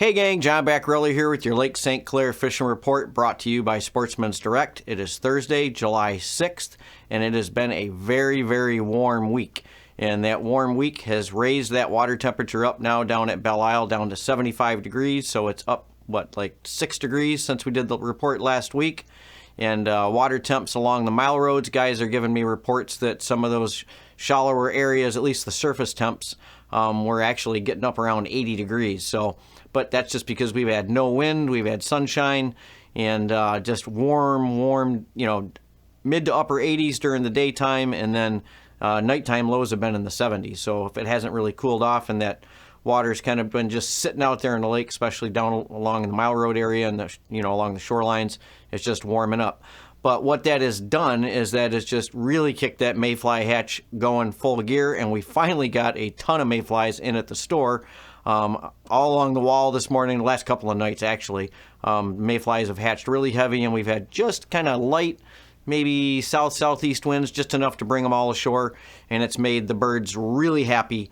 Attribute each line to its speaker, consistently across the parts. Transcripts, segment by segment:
Speaker 1: Hey gang, John Baccarelli here with your Lake St. Clair Fishing Report brought to you by Sportsmen's Direct. It is Thursday, July 6th, and it has been a very, very warm week. And that warm week has raised that water temperature up now down at Belle Isle down to 75 degrees. So it's up, like 6 degrees since we did the report last week. And water temps along the mile roads, guys are giving me reports that some of those shallower areas, at least the surface temps, we're actually getting up around 80 degrees. But that's just because we've had no wind, we've had sunshine, and just warm, mid to upper 80s during the daytime, and then nighttime lows have been in the 70s. So if it hasn't really cooled off and that water's kind of been just sitting out there in the lake, especially down along the mile road area and along the shorelines, it's just warming up. But what that has done is that it's just really kicked that Mayfly hatch going full gear, and we finally got a ton of Mayflies in at the store. All along the wall this morning, the last couple of nights actually. Mayflies have hatched really heavy, and we've had just kind of light, maybe southeast winds, just enough to bring them all ashore, and it's made the birds really happy.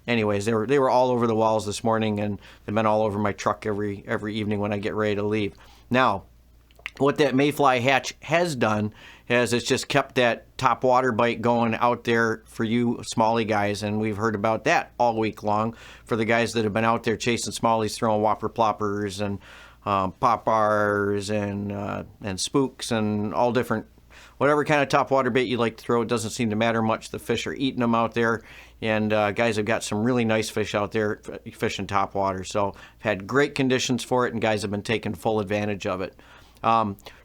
Speaker 1: Anyways, they were all over the walls this morning, and they've been all over my truck every evening when I get ready to leave. Now, what that Mayfly hatch has done is it's just kept that top water bite going out there for you smallie guys, and we've heard about that all week long for the guys that have been out there chasing smallies, throwing whopper ploppers and pop bars and spooks and all different, whatever kind of top water bait you like to throw. It doesn't seem to matter much. The fish are eating them out there, and guys have got some really nice fish out there fishing top water. So I've had great conditions for it, and guys have been taking full advantage of it.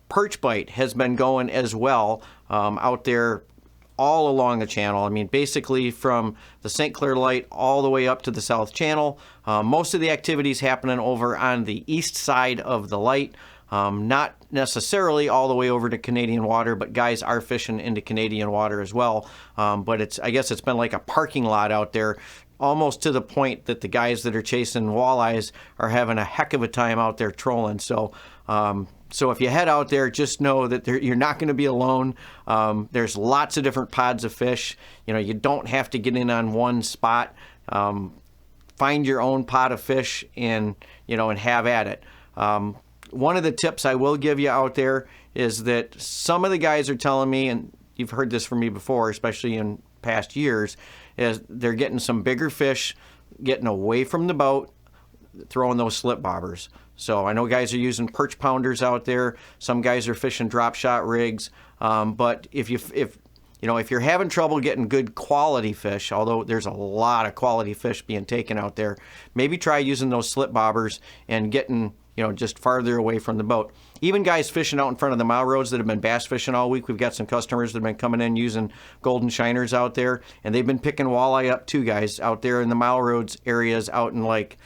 Speaker 1: Perch bite has been going as well out there all along the channel. I mean, basically from the St. Clair Light all the way up to the South Channel. Most of the activities happening over on the east side of the light. Not necessarily all the way over to Canadian water, but guys are fishing into Canadian water as well. But I guess it's been like a parking lot out there, almost to the point that the guys that are chasing walleyes are having a heck of a time out there trolling. So if you head out there, just know that you're not going to be alone. There's lots of different pods of fish. You don't have to get in on one spot. Find your own pod of fish and have at it. One of the tips I will give you out there is that some of the guys are telling me, and you've heard this from me before, especially in past years, is they're getting some bigger fish, getting away from the boat, throwing those slip bobbers. So I know guys are using perch pounders out there. Some guys are fishing drop shot rigs. But if you're having trouble getting good quality fish, although there's a lot of quality fish being taken out there, maybe try using those slip bobbers and getting just farther away from the boat. Even guys fishing out in front of the mile roads that have been bass fishing all week. We've got some customers that have been coming in using golden shiners out there, and they've been picking walleye up too, guys, out there in the mile roads areas out in like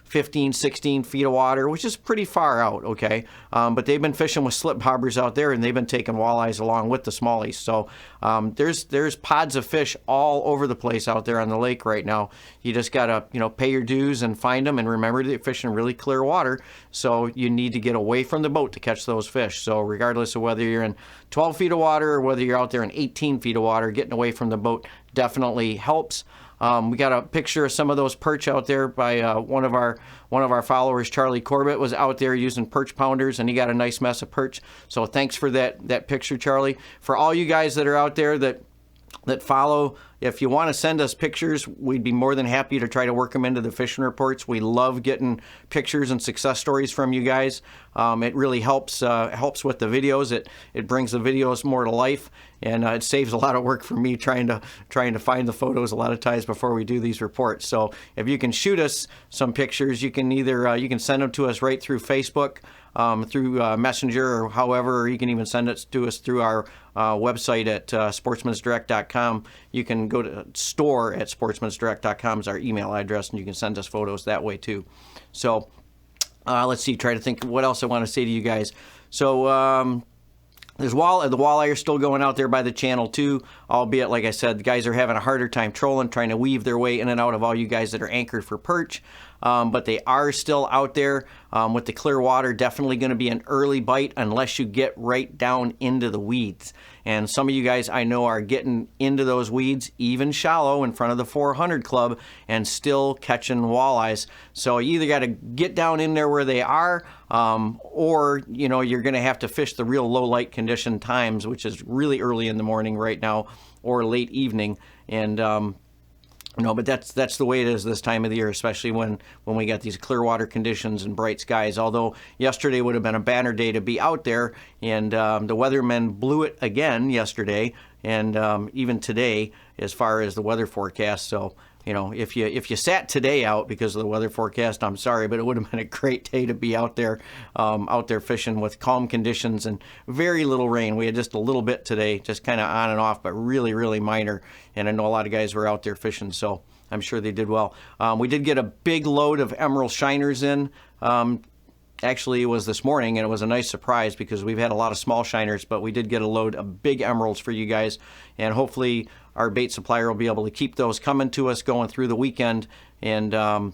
Speaker 1: 15, 16 feet of water, which is pretty far out, okay? But they've been fishing with slip bobbers out there, and they've been taking walleyes along with the smallies. So there's pods of fish all over the place out there on the lake right now. You just got to, pay your dues and find them, and remember that you're fishing really clear water, so you need to get away from the boat to catch those fish. So regardless of whether you're in 12 feet of water or whether you're out there in 18 feet of water, getting away from the boat definitely helps. We got a picture of some of those perch out there by one of our followers, Charlie Corbett, was out there using perch pounders, and he got a nice mess of perch. So thanks for that picture, Charlie. For all you guys that are out there that follow, if you want to send us pictures, we'd be more than happy to try to work them into the fishing reports. We love getting pictures and success stories from you guys. It really helps with the videos. It brings the videos more to life, and it saves a lot of work for me trying to find the photos a lot of times before we do these reports. So if you can shoot us some pictures, you can either you can send them to us right through Facebook, through Messenger, or however, or you can even send it to us through our website at sportsmensdirect.com. You can go to store at sportsmensdirect.com is our email address, and you can send us photos that way too. So let's see, try to think what else I want to say to you guys. So the walleye are still going out there by the channel too, albeit, like I said, the guys are having a harder time trolling, trying to weave their way in and out of all you guys that are anchored for perch. but they are still out there. With the clear water, definitely going to be an early bite unless you get right down into the weeds. And some of you guys I know are getting into those weeds, even shallow in front of the 400 club, and still catching walleyes. So you either got to get down in there where they are, or you're going to have to fish the real low light condition times, which is really early in the morning right now, or late evening. And but that's the way it is this time of the year, especially when we got these clear water conditions and bright skies. Although yesterday would have been a banner day to be out there, and the weathermen blew it again yesterday, and even today as far as the weather forecast. So if you sat today out because of the weather forecast, I'm sorry, but it would have been a great day to be out there fishing with calm conditions and very little rain. We had just a little bit today, just kind of on and off, but really, really minor. And I know a lot of guys were out there fishing, so I'm sure they did well. We did get a big load of emerald shiners in. Actually, it was this morning, and it was a nice surprise because we've had a lot of small shiners, but we did get a load of big emeralds for you guys, and hopefully our bait supplier will be able to keep those coming to us going through the weekend, and I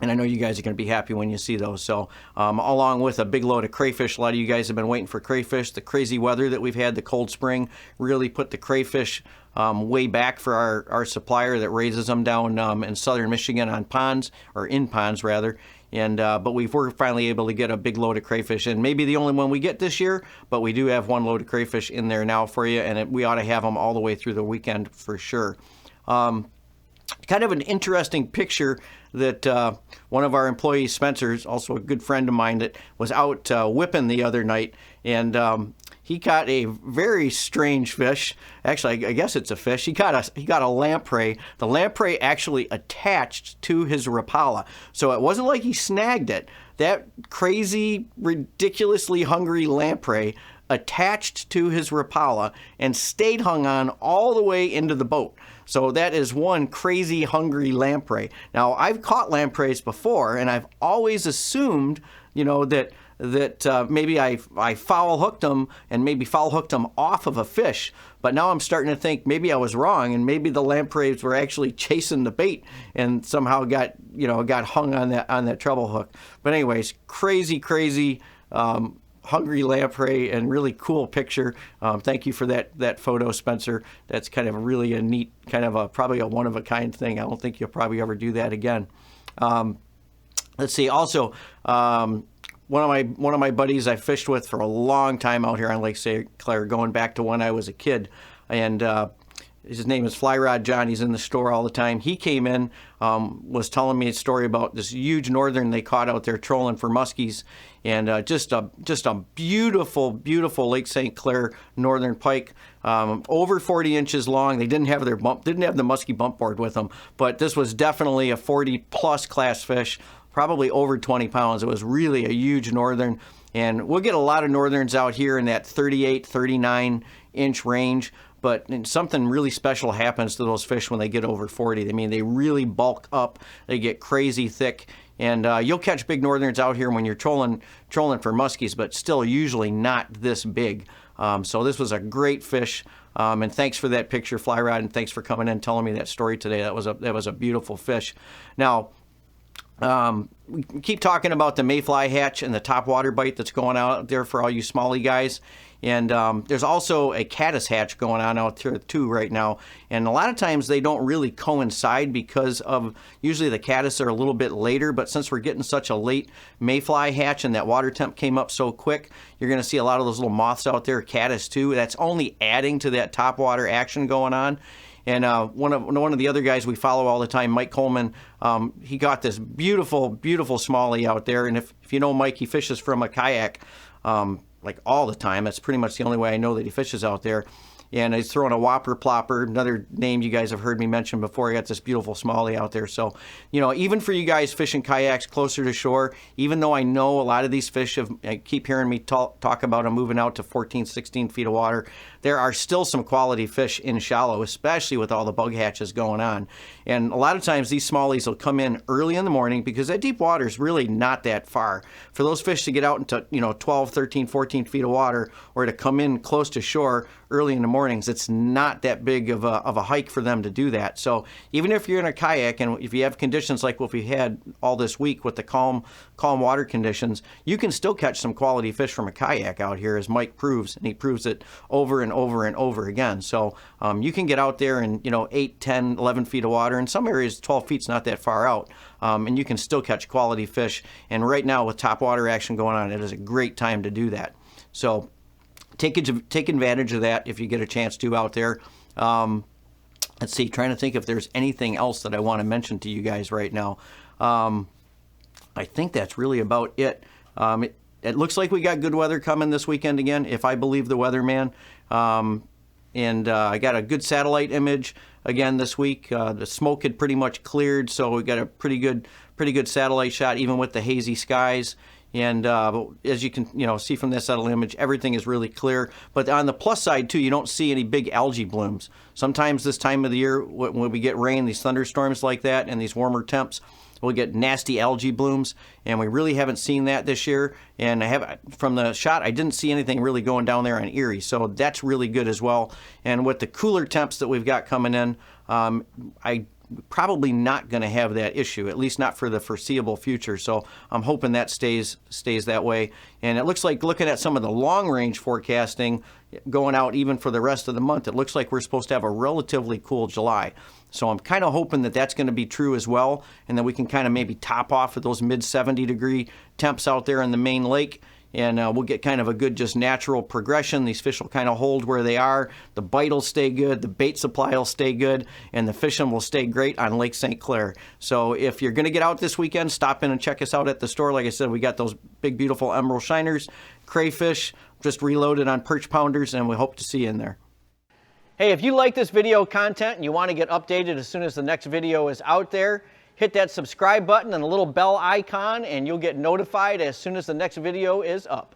Speaker 1: know you guys are going to be happy when you see those. So along with a big load of crayfish. A lot of you guys have been waiting for crayfish. The crazy weather that we've had, the cold spring, really put the crayfish way back for our supplier that raises them down in southern Michigan on ponds, or in ponds rather. And but we're finally able to get a big load of crayfish, and maybe the only one we get this year, but we do have one load of crayfish in there now for you, and we ought to have them all the way through the weekend for sure. Kind of an interesting picture that one of our employees, Spencer's, also a good friend of mine, that was out whipping the other night, and he caught a very strange fish. Actually, I guess it's a fish. He got a lamprey. The lamprey actually attached to his Rapala. So it wasn't like he snagged it. That crazy, ridiculously hungry lamprey attached to his Rapala and stayed hung on all the way into the boat. So that is one crazy hungry lamprey. Now, I've caught lampreys before, and I've always assumed, that maybe I foul hooked them, and maybe foul hooked them off of a fish. But now I'm starting to think maybe I was wrong, and maybe the lampreys were actually chasing the bait and somehow got hung on that treble hook. But anyways, crazy hungry lamprey, and really cool picture. Thank you for that photo, Spencer. That's kind of really a neat, kind of probably a one-of-a-kind thing. I don't think you'll probably ever do that again. Let's see. Also, one of my buddies I fished with for a long time out here on Lake St. Clair, going back to when I was a kid, and his name is Fly Rod John. He's in the store all the time. He came in, was telling me a story about this huge northern they caught out there trolling for muskies, and just a beautiful Lake St. Clair northern pike, over 40 inches long. They didn't have the muskie bump board with them, but this was definitely a 40 plus class fish, probably over 20 pounds. It was really a huge northern, and we'll get a lot of northerns out here in that 38, 39 inch range. But something really special happens to those fish when they get over 40. I mean, they really bulk up. They get crazy thick. And you'll catch big northerns out here when you're trolling for muskies, but still usually not this big. So this was a great fish. And thanks for that picture, Fly Rod, and thanks for coming in and telling me that story today. That was a beautiful fish. Now, we keep talking about the Mayfly hatch and the top water bite that's going out there for all you smallie guys. And there's also a Caddis hatch going on out there too right now. And a lot of times they don't really coincide because of, usually the Caddis are a little bit later, but since we're getting such a late Mayfly hatch and that water temp came up so quick, you're going to see a lot of those little moths out there, Caddis too. That's only adding to that top water action going on. And one of the other guys we follow all the time, Mike Coleman, he got this beautiful smallie out there. And if you know Mike, he fishes from a kayak like all the time. That's pretty much the only way I know that he fishes out there. And he's throwing a whopper plopper, another name you guys have heard me mention before. I got this beautiful smallie out there. So, even for you guys fishing kayaks closer to shore, even though I know a lot of these fish I keep hearing me talk about them moving out to 14, 16 feet of water, there are still some quality fish in shallow, especially with all the bug hatches going on. And a lot of times these smallies will come in early in the morning because that deep water is really not that far. For those fish to get out into 12, 13, 14 feet of water, or to come in close to shore early in the mornings, it's not that big of a hike for them to do that. So even if you're in a kayak and if you have conditions like what we had all this week with the calm water conditions, you can still catch some quality fish from a kayak out here, as Mike proves, and he proves it over and over and over again. So you can get out there in 8, 10, 11 feet of water. In some areas 12 feet's not that far out, and you can still catch quality fish. And right now with top water action going on, it is a great time to do that. So take advantage of that if you get a chance to out there. Let's see, trying to think if there's anything else that I want to mention to you guys right now. I think that's really about it. It looks like we got good weather coming this weekend again, if I believe the weatherman. And I got a good satellite image again this week. The smoke had pretty much cleared, so we got a pretty good satellite shot, even with the hazy skies. And as you can see from that satellite image, everything is really clear. But on the plus side too, you don't see any big algae blooms. Sometimes this time of the year, when we get rain, these thunderstorms like that, and these warmer temps, we'll get nasty algae blooms, and we really haven't seen that this year. And from the shot, I didn't see anything really going down there on Erie, so that's really good as well. And with the cooler temps that we've got coming in, I probably not going to have that issue, at least not for the foreseeable future. So I'm hoping that stays that way. And it looks like, looking at some of the long range forecasting going out even for the rest of the month, it looks like we're supposed to have a relatively cool July. So I'm kind of hoping that that's going to be true as well, and that we can kind of maybe top off of those mid 70-degree temps out there in the main lake. And we'll get kind of a good, just natural progression. These fish will kind of hold where they are. The bite will stay good, the bait supply will stay good, and the fishing will stay great on Lake St. Clair. So if you're going to get out this weekend, stop in and check us out at the store. Like I said, we got those big, beautiful emerald shiners, crayfish, just reloaded on perch pounders, and we hope to see you in there. Hey, if you like this video content and you want to get updated as soon as the next video is out there, hit that subscribe button and the little bell icon, and you'll get notified as soon as the next video is up.